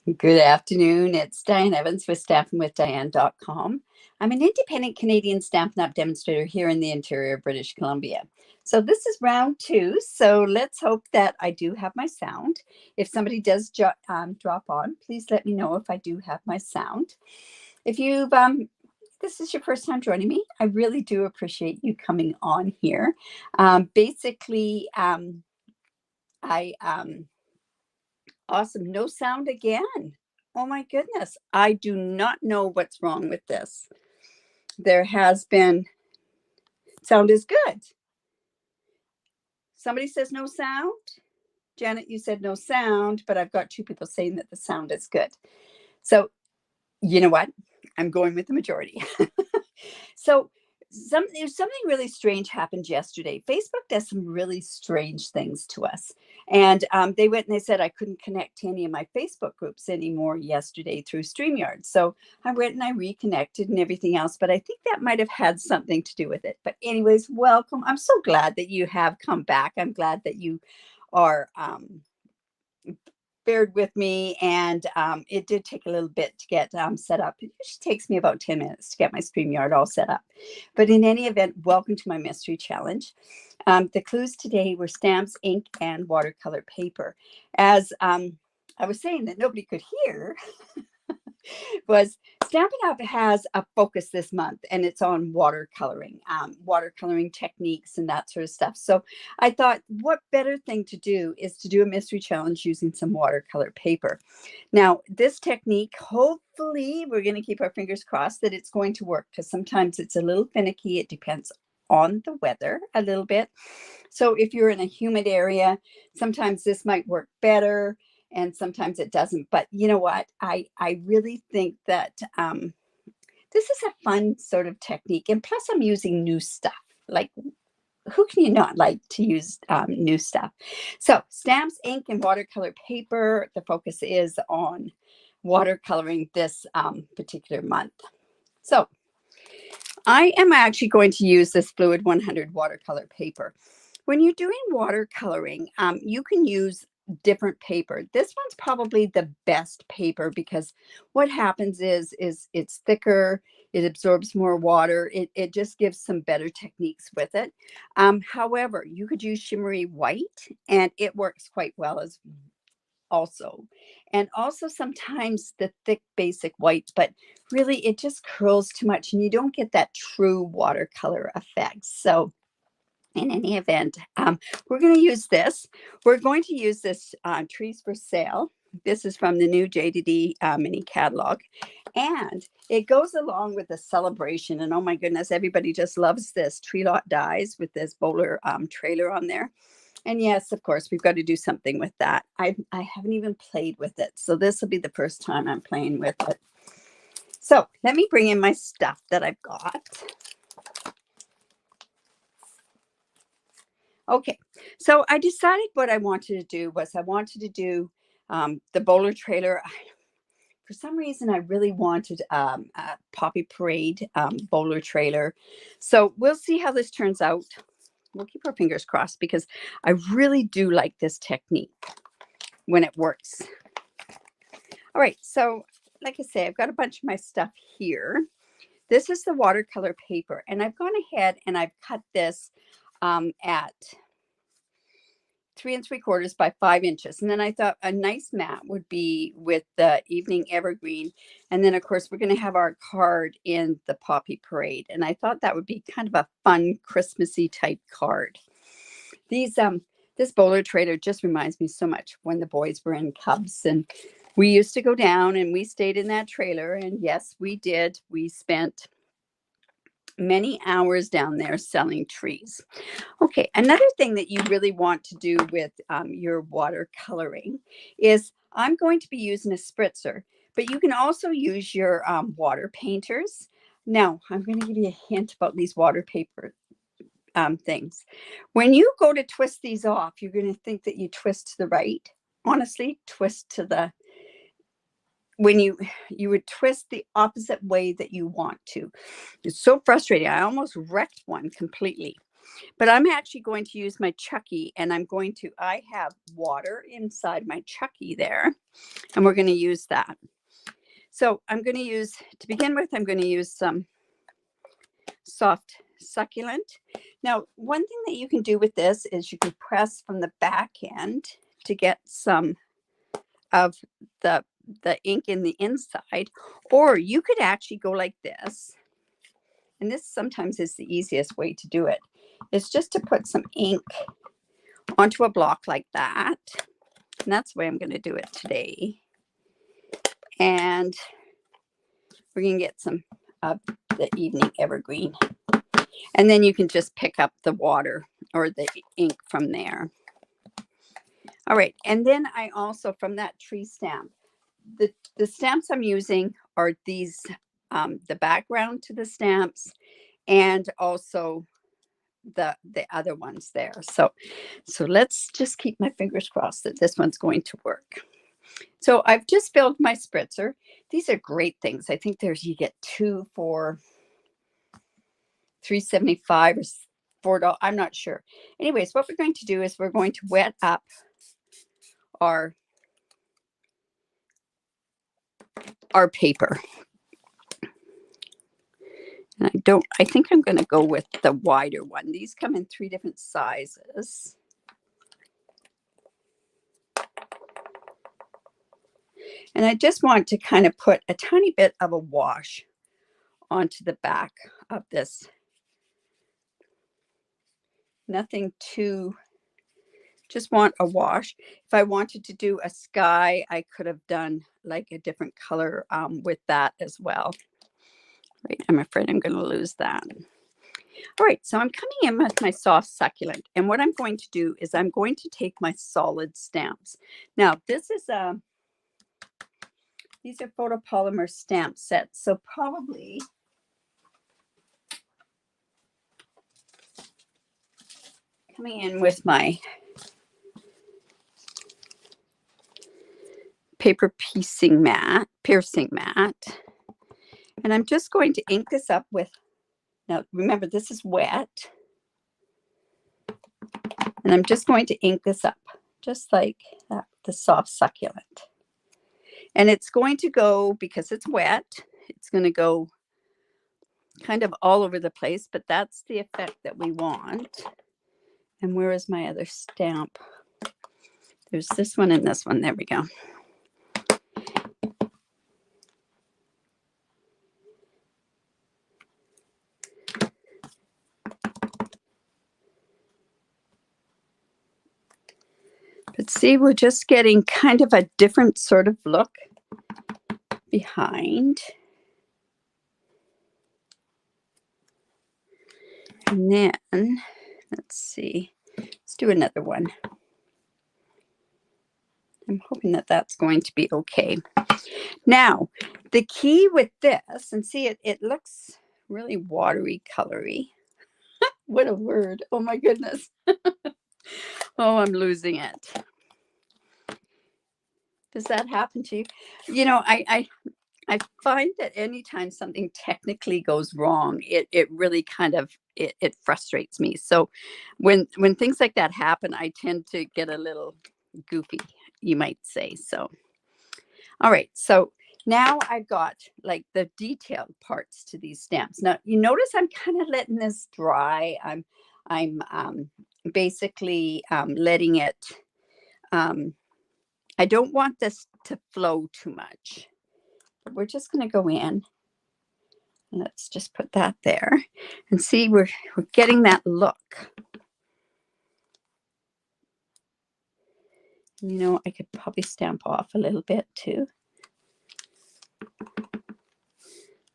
Good afternoon. It's Diane Evans with stampinwithdiane.com. I'm an independent Canadian Stampin' Up demonstrator here in the interior of British Columbia. So this is round 2. So let's hope that I do have my sound. If somebody does drop on, please let me know if I do have my sound. If you've this is your first time joining me, I really do appreciate you coming on here. Awesome. No sound again. Oh my goodness. I do not know what's wrong with this. There has been, sound is good. Somebody says no sound. Janet, you said no sound, but I've got 2 people saying that the sound is good. So you know what? I'm going with the majority. So there's something really strange happened yesterday. Facebook does some really strange things to us. And they went and they said I couldn't connect to any of my Facebook groups anymore yesterday through StreamYard. So I went and I reconnected and everything else. But I think that might have had something to do with it. But anyways, welcome. I'm so glad that you have come back. I'm glad that you are bared with me, and it did take a little bit to get set up. It usually takes me about 10 minutes to get my StreamYard all set up. But in any event, welcome to my mystery challenge. The clues today were stamps, ink, and watercolor paper. As I was saying that nobody could hear, was Stampin' Up has a focus this month, and it's on watercoloring, watercoloring techniques and that sort of stuff. So I thought, what better thing to do is to do a mystery challenge using some watercolor paper. Now, this technique, hopefully, we're going to keep our fingers crossed that it's going to work, because sometimes it's a little finicky. It depends on the weather a little bit. So if you're in a humid area, sometimes this might work better, and sometimes it doesn't. But you know what? I really think that this is a fun sort of technique. And plus, I'm using new stuff. Like, who can you not like to use new stuff? So stamps, ink, and watercolor paper. The focus is on watercoloring this particular month. So I am actually going to use this Fluid 100 watercolor paper. When you're doing watercoloring, you can use different paper. This one's probably the best paper, because what happens is it's thicker, it absorbs more water, it just gives some better techniques with it. However, you could use shimmery white, and it works quite well as also. And also sometimes the thick basic white, but really it just curls too much and you don't get that true watercolor effect. So in any event, we're going to use this. We're going to use this Trees for Sale. This is from the new JDD mini catalog. And it goes along with the celebration. And oh my goodness, everybody just loves this Tree Lot Dies with this bowler trailer on there. And yes, of course, we've got to do something with that. I haven't even played with it. So this will be the first time I'm playing with it. So let me bring in my stuff that I've got. Okay, so I decided what I wanted to do was I wanted to do the bowler trailer. For some reason, I really wanted a Poppy Parade bowler trailer. So we'll see how this turns out. We'll keep our fingers crossed, because I really do like this technique when it works. All right, so like I say, I've got a bunch of my stuff here. This is the watercolor paper, and I've gone ahead and I've cut this at 3 3/4 by 5 inches. And then I thought a nice mat would be with the Evening Evergreen. And then, of course, we're going to have our card in the Poppy Parade. And I thought that would be kind of a fun Christmassy type card. This bowler trailer just reminds me so much when the boys were in Cubs, and we used to go down and we stayed in that trailer. And yes, we did. We spent many hours down there selling trees. Okay, another thing that you really want to do with your watercoloring is I'm going to be using a spritzer, but you can also use your water painters. Now, I'm going to give you a hint about these water paper things. When you go to twist these off, you're going to think that you twist to the right. Honestly, twist to the when you would twist the opposite way that you want to. It's so frustrating. I almost wrecked one completely. But I'm actually going to use my Chucky, and I have water inside my Chucky there, and we're going to use that. So I'm going to use, to begin with, I'm going to use some soft succulent. Now, one thing that you can do with this is you can press from the back end to get some of the ink in the inside, or you could actually go like this. And this sometimes is the easiest way to do it. It's just to put some ink onto a block like that. And that's the way I'm going to do it today. And we're going to get some of the evening evergreen. And then you can just pick up the water or the ink from there. All right. And then I also, from that tree stamp, the stamps I'm using are these, the background to the stamps, and also the other ones there. So let's just keep my fingers crossed that this one's going to work. So I've just filled my spritzer. These are great things. I think you get 2 for $3.75 or $4. I'm not sure. Anyways, what we're going to do is we're going to wet up our paper. And I think I'm going to go with the wider one. These come in 3 different sizes. And I just want to kind of put a tiny bit of a wash onto the back of this. Nothing too, just want a wash. If I wanted to do a sky, I could have done like a different color with that as well. Right, I'm afraid I'm going to lose that. All right, so I'm coming in with my soft succulent. And what I'm going to do is I'm going to take my solid stamps. Now, this is these are photopolymer stamp sets. So probably coming in with my paper piercing mat. And I'm just going to ink this up with, now remember this is wet. And I'm just going to ink this up just like that, the soft succulent. And it's going to go, because it's wet, it's going to go kind of all over the place, but that's the effect that we want. And where is my other stamp? There's this one and this one. There we go. But see, we're just getting kind of a different sort of look behind. And then, let's see, let's do another one. I'm hoping that that's going to be okay. Now, the key with this, and see, it looks really watery, colory. What a word. Oh my goodness. Oh, I'm losing it. Does that happen to you? You know, I find that anytime something technically goes wrong, it really kind of, it frustrates me. So when things like that happen, I tend to get a little goofy, you might say. So, all right. So now I've got like the detailed parts to these stamps. Now you notice I'm kind of letting this dry. I'm basically letting it, I don't want this to flow too much. But we're just going to go in. Let's just put that there and see, we're getting that look. You know, I could probably stamp off a little bit too.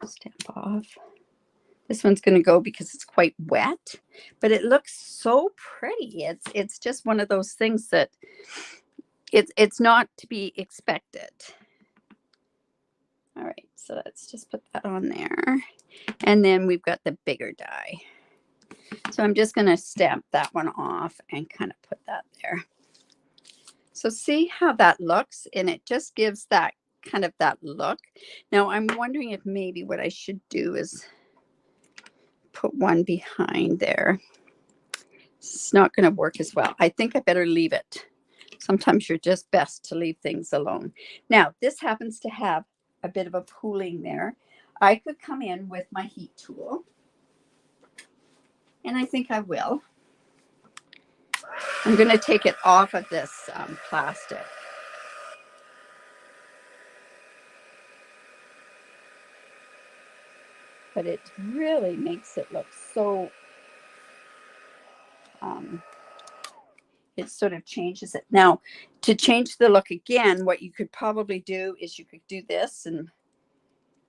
Stamp off. This one's going to go because it's quite wet, but it looks so pretty. It's just one of those things that it's not to be expected. All right, so let's just put that on there. And then we've got the bigger die. So I'm just going to stamp that one off and kind of put that there. So see how that looks? And it just gives that kind of that look. Now I'm wondering if maybe what I should do is put one behind there. It's not going to work as well. I think I better leave it. Sometimes you're just best to leave things alone. Now, this happens to have a bit of a pooling there. I could come in with my heat tool, and I think I will. I'm going to take it off of this plastic. But it really makes it look so, it sort of changes it. Now, to change the look again, what you could probably do is you could do this, and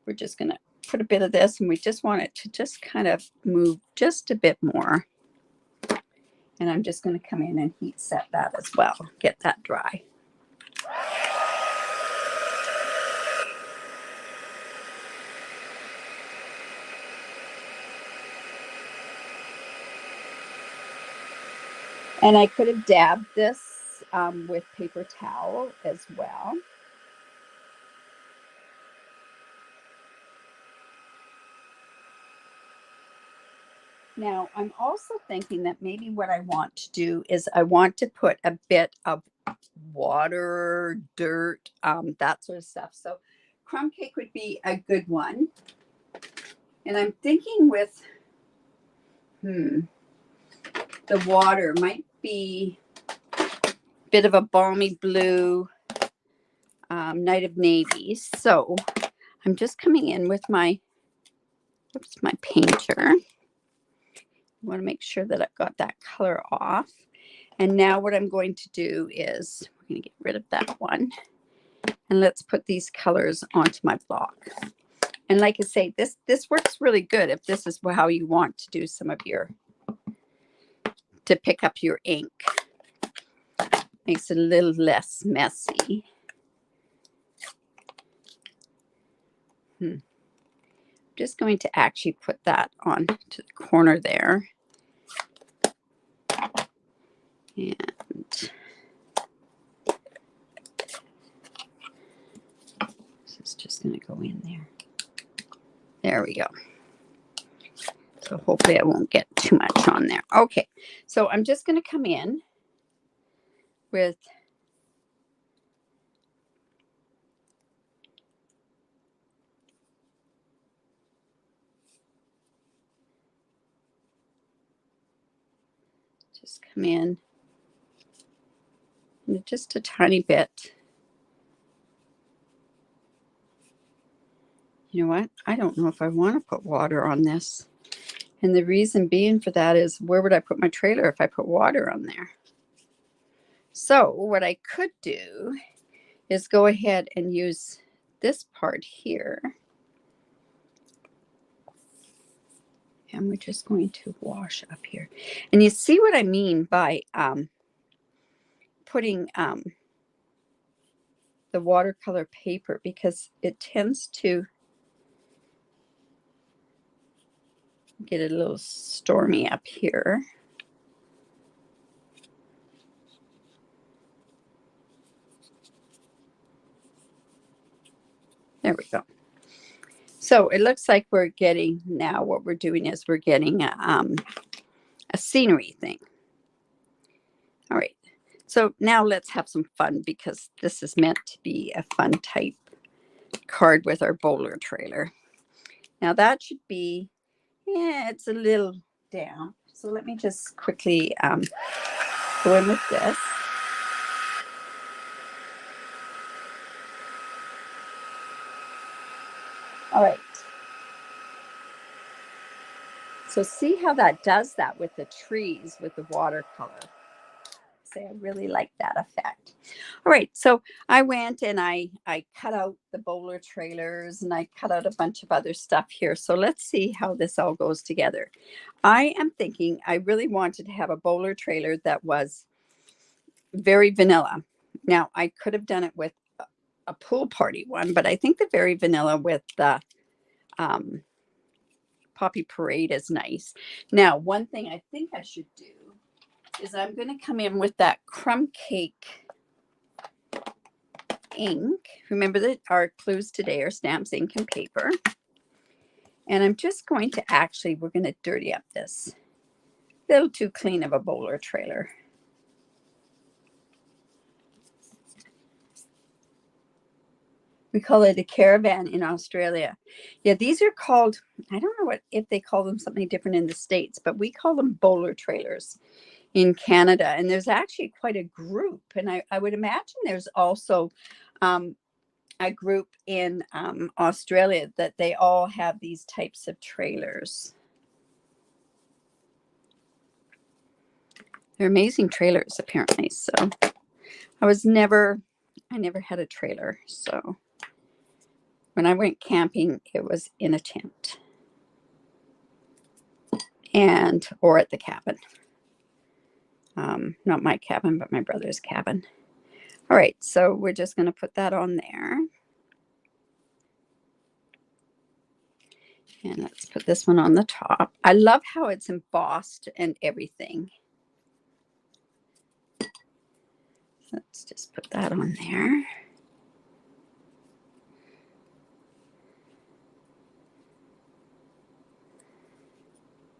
we're just going to put a bit of this, and we just want it to just kind of move just a bit more. And I'm just going to come in and heat set that as well, get that dry. And I could have dabbed this with paper towel as well. Now, I'm also thinking that maybe what I want to do is I want to put a bit of water, dirt, that sort of stuff. So crumb cake would be a good one. And I'm thinking with, the water might be a bit of a balmy blue, Night of Navies. So I'm just coming in with my, my painter. I want to make sure that I've got that color off. And now what I'm going to do is we're going to get rid of that one. And let's put these colors onto my block. And like I say, this works really good if this is how you want to do some of your, to pick up your ink. Makes it a little less messy. Just going to actually put that on to the corner there. And this is just going to go in there. There we go. So hopefully I won't get too much on there. Okay, so I'm just going to come in with and just a tiny bit. You know what? I don't know if I want to put water on this. And the reason being for that is, where would I put my trailer if I put water on there? So what I could do is go ahead and use this part here. And we're just going to wash up here. And you see what I mean by putting the watercolor paper, because it tends to get a little stormy up here. There we go. So it looks like we're getting, now what we're doing is we're getting a scenery thing. All right. So now let's have some fun, because this is meant to be a fun type card with our bowler trailer. Now that should be, yeah, it's a little damp. So let me just quickly go in with this. All right. So see how that does that with the trees, with the watercolor. Say, I really like that effect. All right, so I went and I cut out the bowler trailers, and I cut out a bunch of other stuff here. So let's see how this all goes together. I am thinking I really wanted to have a bowler trailer that was very vanilla. Now, I could have done it with a pool party one, but I think the very vanilla with the Poppy Parade is nice. Now, one thing I think I should do is I'm going to come in with that crumb cake ink. Remember that our clues today are stamps, ink, and paper. And I'm just going to actually, we're going to dirty up this A little too clean of a bowler trailer. We call it a caravan in Australia. Yeah, these are called, I don't know if they call them something different in the States, but we call them bowler trailers in Canada. And there's actually quite a group. And I would imagine there's also a group in Australia that they all have these types of trailers. They're amazing trailers, apparently. So I never had a trailer. So when I went camping, it was in a tent or at the cabin. Not my cabin, but my brother's cabin. All right, so we're just going to put that on there. And let's put this one on the top. I love how it's embossed and everything. Let's just put that on there.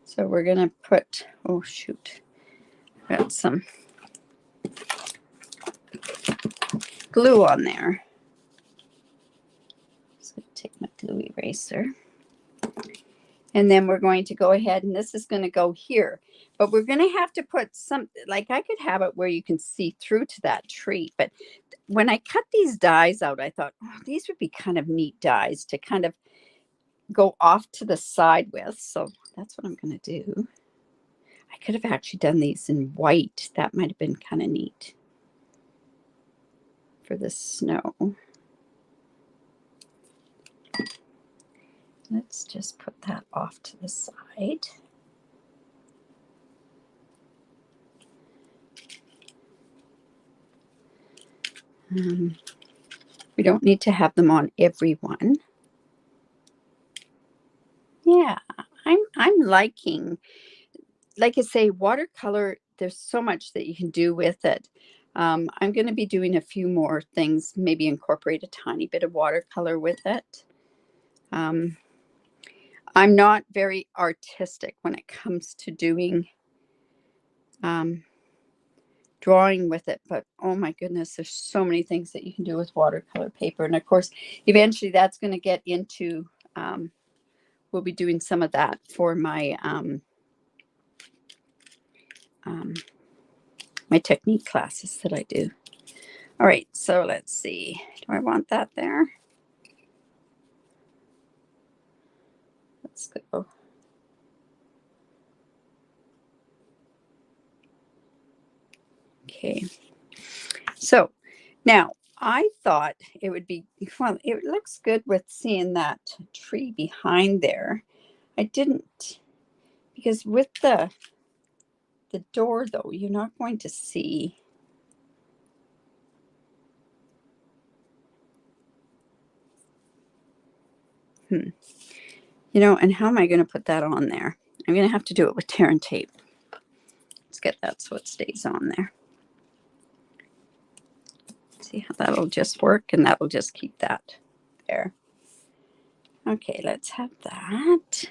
So we're going to put, oh shoot, got some glue on there. So take my glue eraser. And then we're going to go ahead, and this is going to go here. But we're going to have to put some, like I could have it where you can see through to that tree. But when I cut these dies out, I thought, oh, these would be kind of neat dies to kind of go off to the side with. So that's what I'm going to do. I could have actually done these in white. That might have been kind of neat for the snow. Let's just put that off to the side. We don't need to have them on every one. Yeah, I'm liking, like I say, watercolor. There's so much that you can do with it. I'm going to be doing a few more things, maybe incorporate a tiny bit of watercolor with it. I'm not very artistic when it comes to doing drawing with it, but oh my goodness, there's so many things that you can do with watercolor paper. And of course, eventually that's going to get into, we'll be doing some of that for my my technique classes that I do. All right, so let's see. Do I want that there? Let's go. Okay. So now I thought it would be, well, it looks good with seeing that tree behind there. I didn't, because with the door though, you're not going to see. You know, and how am I going to put that on there? I'm going to have to do it with tear and tape. Let's get that so it stays on there. See how that'll just work, and that'll just keep that there. Okay, let's have that.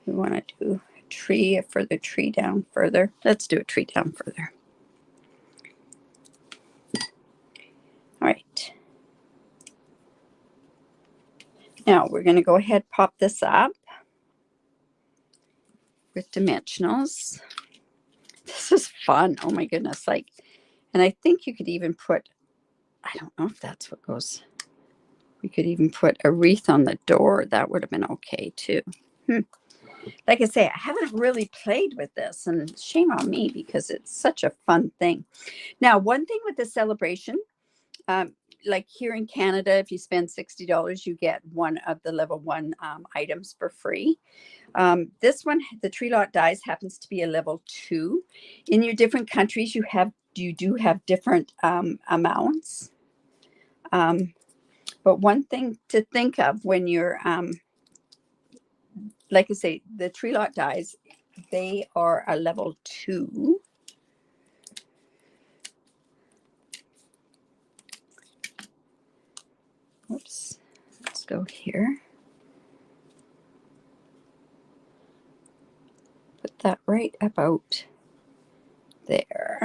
We want to do a tree, a further tree down further. Let's do a tree down further. All right. Now we're going to go ahead, pop this up with dimensionals. This is fun. Oh my goodness. Like, and I think you could even put, I don't know if that's what goes. We could even put a wreath on the door. That would have been okay too. Like I say, I haven't really played with this, and shame on me because it's such a fun thing. Now, one thing with the celebration, like here in Canada, if you spend $60, you get one of the level 1 items for free. This one, the tree lot dies, happens to be a level 2. In your different countries, you do have different amounts. But one thing to think of when you're, like I say, the tree lot dies, they are a level 2. Oops, let's go here. that right about there.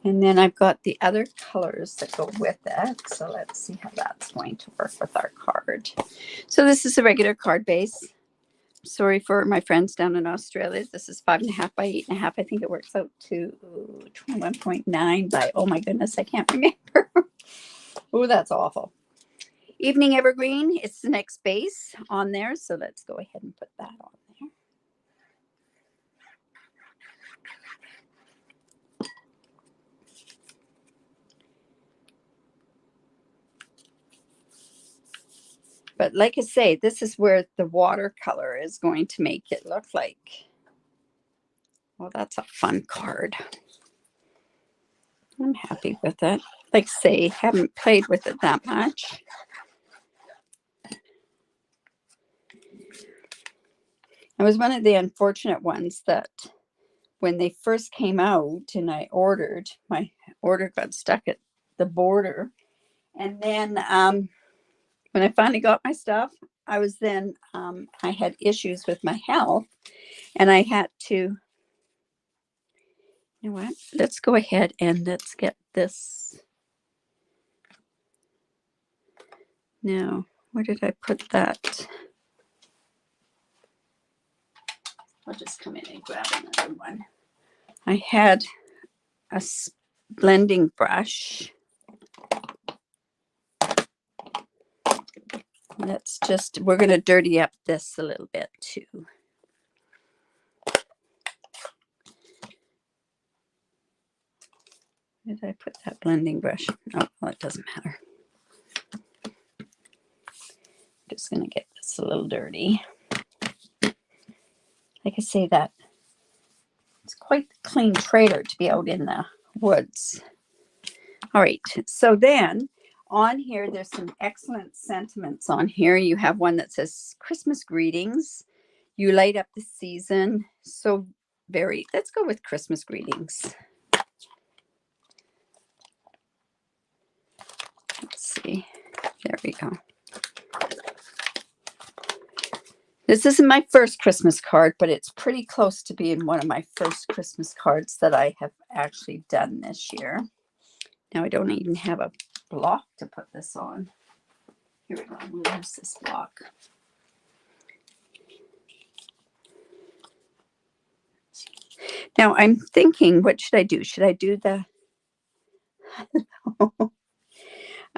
And then I've got the other colors that go with it. So let's see how that's going to work with our card. So this is a regular card base. Sorry for my friends down in Australia. This is 5.5 by 8.5. I think it works out to 21.9 by, oh my goodness, I can't remember. Oh, that's awful. Evening Evergreen, it's the next base on there. So let's go ahead and put that on there. But like I say, this is where the watercolor is going to make it look like, well, that's a fun card. I'm happy with it. Like I say, haven't played with it that much. It was one of the unfortunate ones that when they first came out and I ordered, my order got stuck at the border. And then when I finally got my stuff, I was then, I had issues with my health and I had to, you know what, let's go ahead and let's get this. No, where did I put that? I'll just come in and grab another one. I had a blending brush. Let's just, we're going to dirty up this a little bit too. Did I put that blending brush? Oh, well, it doesn't matter. Just going to get this a little dirty. Like I say, that it's quite the clean trailer to be out in the woods. All right, so then on here, there's some excellent sentiments on here. You have one that says Christmas greetings. You light up the season. So very, let's go with Christmas greetings. Let's see. There we go. This isn't my first Christmas card, but it's pretty close to being one of my first Christmas cards that I have actually done this year. Now I don't even have a block to put this on. Here we go. Where's this block? Now I'm thinking, what should I do? Should I do the...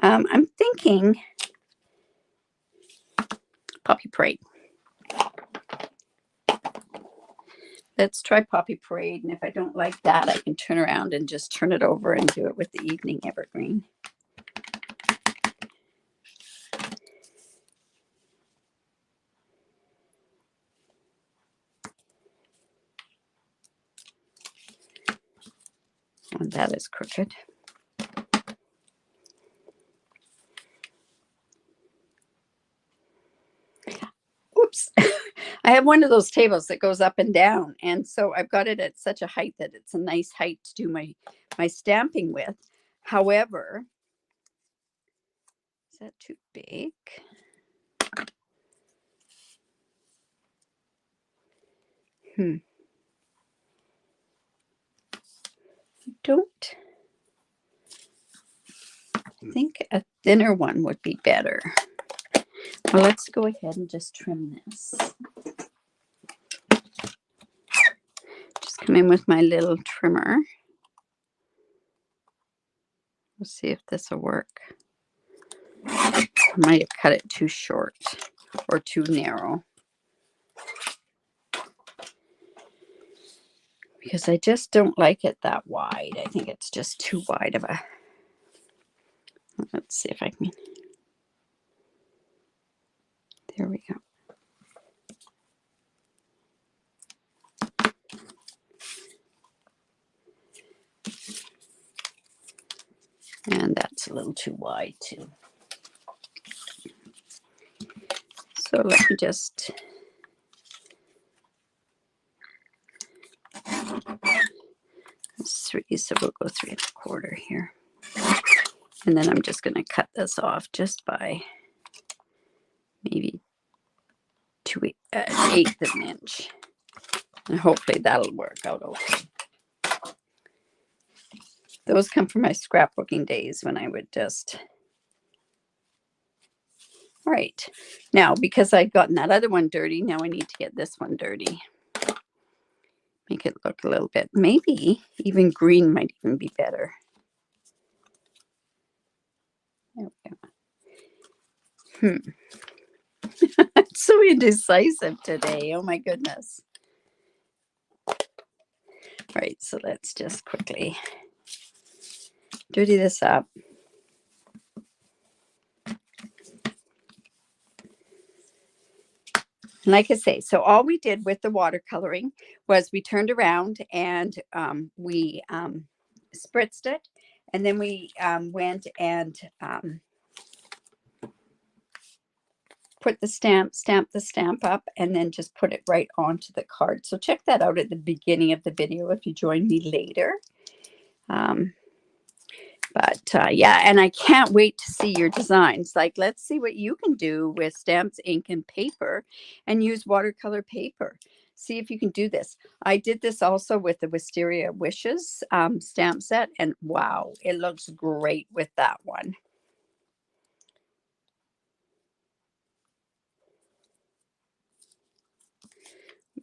I'm thinking Poppy Parade. Let's try Poppy Parade, and if I don't like that, I can turn around and just turn it over and do it with the Evening Evergreen. And that is crooked. Oops. I have one of those tables that goes up and down, and so I've got it at such a height that it's a nice height to do my stamping with. However, is that too big? I don't think a thinner one would be better. Well, let's go ahead and just trim this. Just come in with my little trimmer. We'll see if this will work. I might have cut it too short or too narrow, because I just don't like it that wide. I think it's just too wide of a... Let's see if I can... There we go. And that's a little too wide too. So let me just... It's 3, so we'll go 3 1/4 here. And then I'm just going to cut this off just by maybe 1/8 of an inch. And hopefully that'll work out okay. Those come from my scrapbooking days when I would just... All right. Now, because I've gotten that other one dirty, now I need to get this one dirty. Make it look a little bit, maybe even green might even be better. Okay. I'm so indecisive today. Oh my goodness. All right, so let's just quickly dirty this up. And like I say, so all we did with the watercoloring was we turned around and we spritzed it, and then we went and put the stamped the stamp up, and then just put it right onto the card. So check that out at the beginning of the video if you join me later. Yeah, and I can't wait to see your designs. Like, let's see what you can do with stamps, ink, and paper, and use watercolor paper. See if you can do this. I did this also with the Wisteria Wishes stamp set, and wow, it looks great with that one.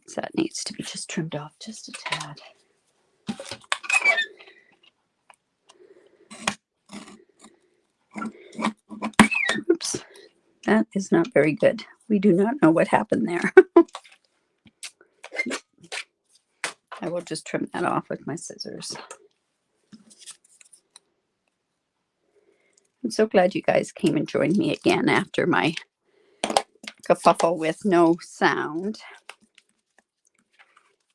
So that needs to be just trimmed off just a tad. Oops, that is not very good. We do not know what happened there. I will just trim that off with my scissors. I'm so glad you guys came and joined me again after my kerfuffle with no sound.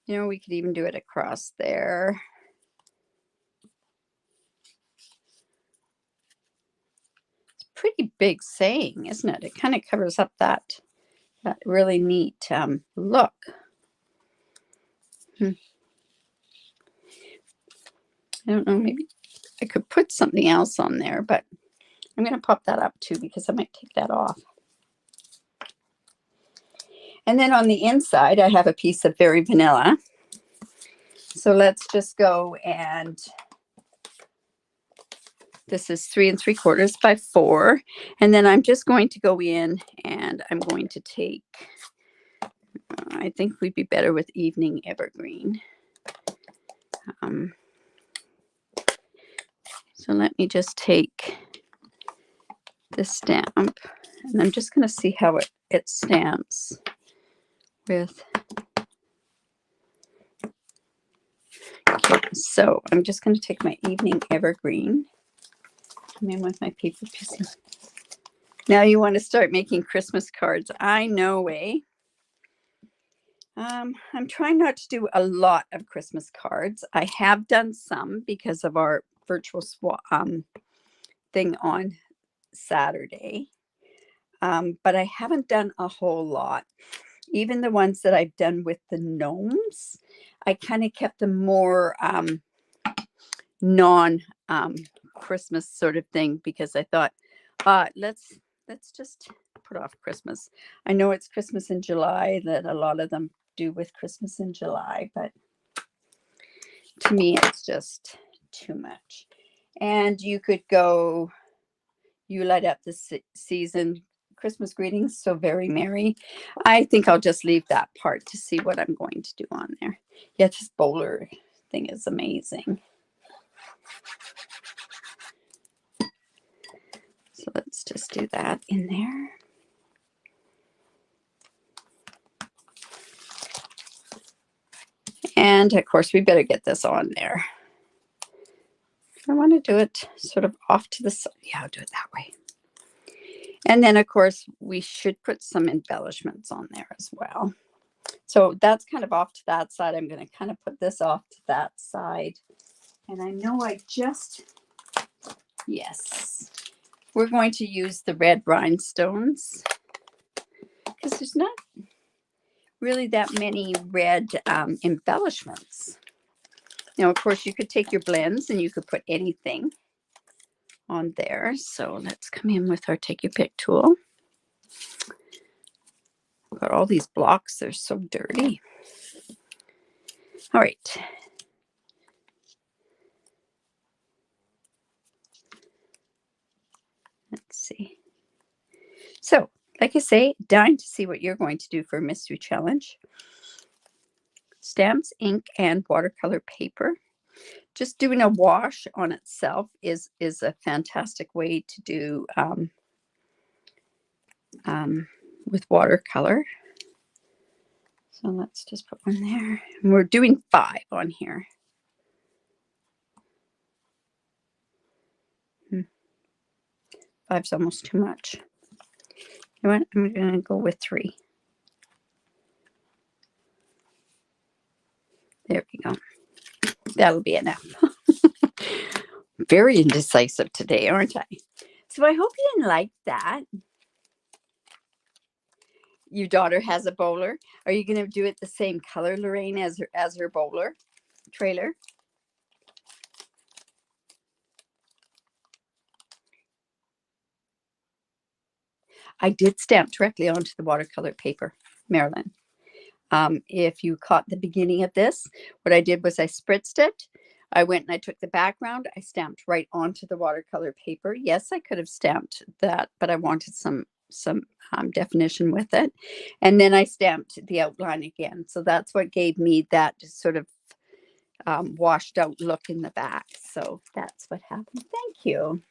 You know, we could even do it across there. It's a pretty big saying, isn't it? It kind of covers up that really neat look. I don't know, maybe I could put something else on there, but I'm going to pop that up too because I might take that off. And then on the inside, I have a piece of Very Vanilla. So let's just go, and this is 3 3/4 by 4. And then I'm just going to go in and I'm going to take, I think we'd be better with Evening Evergreen. So let me just take this stamp, and I'm just going to see how it stamps with. Okay, so I'm just going to take my Evening Evergreen. Come in with my paper piece. Now you want to start making Christmas cards. I know, eh? I'm trying not to do a lot of Christmas cards. I have done some because of our virtual thing on Saturday. But I haven't done a whole lot. Even the ones that I've done with the gnomes, I kind of kept them more non-Christmas sort of thing, because I thought, let's just put off Christmas. I know it's Christmas in July, that a lot of them do with Christmas in July, but to me it's just too much. And you could go, you light up the season, Christmas greetings, so very merry. I think I'll just leave that part to see what I'm going to do on there. Yeah, this bowler thing is amazing. So let's just do that in there. And of course, we better get this on there. I want to do it sort of off to the side. Yeah, I'll do it that way. And then, of course, we should put some embellishments on there as well. So that's kind of off to that side. I'm going to kind of put this off to that side. And I know yes, we're going to use the red rhinestones because there's not really that many red embellishments. Now, of course, you could take your blends and you could put anything on there. So let's come in with our take your pick tool. I've got all these blocks, they're so dirty. All right. Let's see. So, like I say, dying to see what you're going to do for a mystery challenge. Stamps, ink, and watercolor paper. Just doing a wash on itself is a fantastic way to do with watercolor. So let's just put one there. And we're doing 5 on here. 5's almost too much. You know what? I'm going to go with 3. There we go. That'll be enough. Very indecisive today, aren't I? So I hope you liked that. Your daughter has a bowler. Are you going to do it the same color, Lorraine, as her bowler trailer? I did stamp directly onto the watercolor paper, Marilyn. If you caught the beginning of this, what I did was I spritzed it. I went and I took the background. I stamped right onto the watercolor paper. Yes, I could have stamped that, but I wanted some definition with it. And then I stamped the outline again. So that's what gave me that sort of washed out look in the back. So that's what happened. Thank you.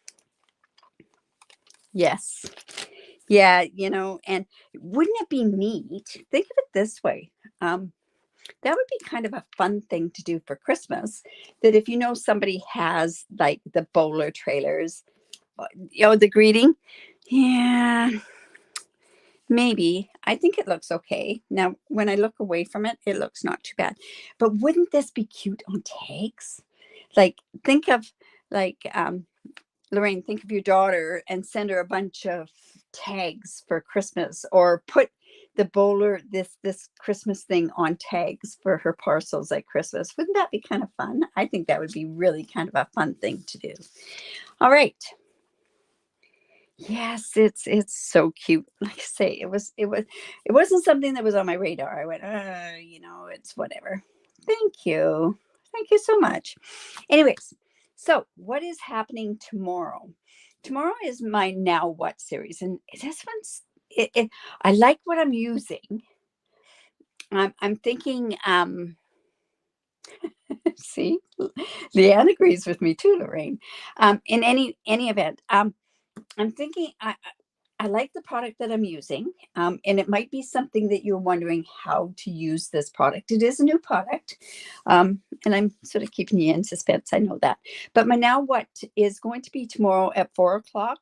Yes. Yeah, you know, and wouldn't it be neat? Think of it this way. That would be kind of a fun thing to do for Christmas. That if you know somebody has like the bowler trailers, you know, the greeting. Yeah, maybe. I think it looks okay. Now, when I look away from it, it looks not too bad. But wouldn't this be cute on tags? Like, think of like Lorraine, think of your daughter and send her a bunch of tags for Christmas, or put the bowler, this Christmas thing on tags for her parcels at Christmas. Wouldn't that be kind of fun? I think that would be really kind of a fun thing to do. All right. Yes, it's so cute. Like I say, it wasn't something that was on my radar. I went, you know, it's whatever. Thank you. Thank you so much. Anyways, so what is happening tomorrow? Tomorrow is my Now What series, and this one's I like what I'm using. I'm thinking, see, Leanne agrees with me too, Lorraine. In any event, I'm thinking I like the product that I'm using, and it might be something that you're wondering how to use this product. It is a new product, and I'm sort of keeping you in suspense. I know that. But my Now What is going to be tomorrow at 4 o'clock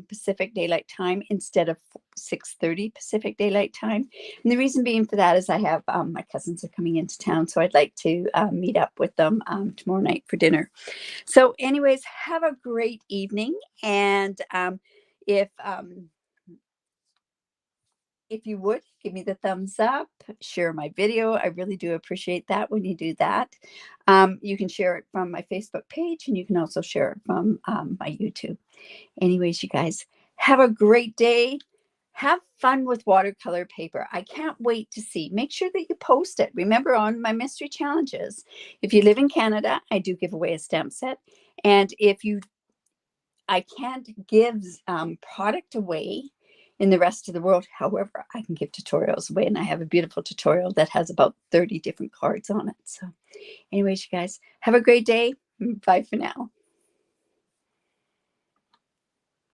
Pacific Daylight Time instead of 6:30 Pacific Daylight Time. And the reason being for that is I have my cousins are coming into town, so I'd like to meet up with them tomorrow night for dinner. So anyways, have a great evening. And if you would give me the thumbs up, share my video. I really do appreciate that when you do that. You can share it from my Facebook page, and you can also share it from my YouTube. Anyways, you guys, have a great day. Have fun with watercolor paper. I can't wait to see. Make sure that you post it. Remember, on my mystery challenges, if you live in Canada, I do give away a stamp set. And I can't give product away in the rest of the world. However, I can give tutorials away, and I have a beautiful tutorial that has about 30 different cards on it. So anyways, you guys, have a great day. Bye for now.